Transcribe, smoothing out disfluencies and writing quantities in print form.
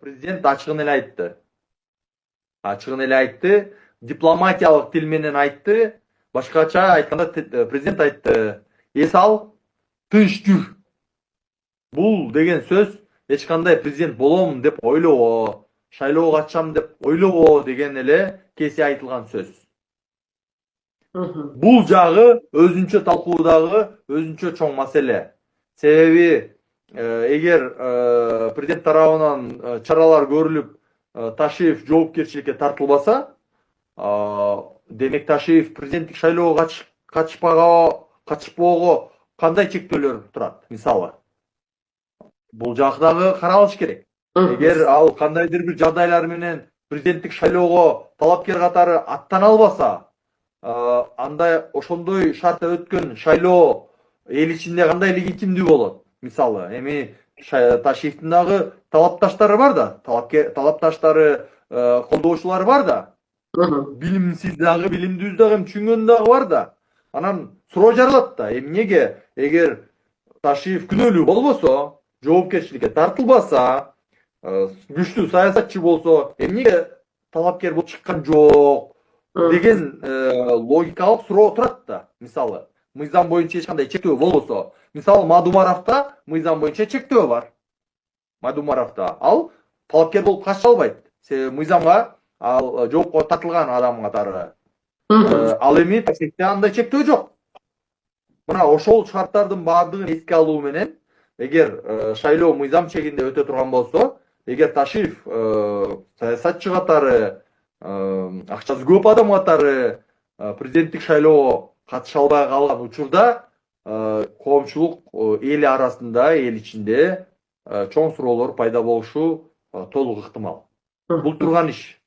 президент ачыгын эле айтты. Ачыгын эле айтты. Дипломатиялык тил менен айтты. Башкача айтканда президент айтты. Эс ал, тынч жүр. Бул деген сөз эч кандай президент болом деп ойлобо, шайлоого катышам деп ойлобо деген эле кесе айтылган сөз. Бул жагы өзүнчө талкуудагы өзүнчө чоң маселе. Себеби эгер президент тарабынан чаралар көрүлүп, Ташиев жоопкерчиликке тартылбаса, демек Ташиев президенттик шайлоого катышпоого кандай чектөөлөр турат? Мисалы, бул жакты дагы каралыш керек. Эгер ал кандайдыр бир жагдайлар менен президенттик шайлоого талапкер катары аттана албаса, анда ошондой шартта өткөн шайлоо эл ичинде кандай легитимдүү болот? Мисалы, эми Ташиевдин дагы талапташтары бар да, талапташтары, колдоочулары бар да. Билимсиз дагы, билимдүү дагы, түшүнгөн дагы бар да. Анан суроо жаралат да, эмнеге эгер Ташиев күнөөлүү болбосо, жоопкерчиликке тартылбаса, күчтүү саясатчы болсо, эмнеге талапкер болуп чыккан жок деген логикалык суроо турат да. Мисалы, мыйзам боюнча эч кандай чектөө болбосо, мисалы Мадумаровда мыйзам боюнча чектөө бар. Мадумаровда ал талапкер болуп катыша албайт. Себеби мыйзамга ал жоопко тартылган адам катары. Ал эми Ташиевде андай чектөө жок. Мына ошол шарттардын баардыгын эске алуу менен, эгер шайлоо мыйзам чегинде өтө турган болсо, эгер Ташиев саясатчы катары, акчасы көп адам катары президенттик шайлоого катыша албай калган учурда, коомчулук эл арасында, эл ичинде чоң суроолор пайда болушу толук ыктымал. Бул турган иш.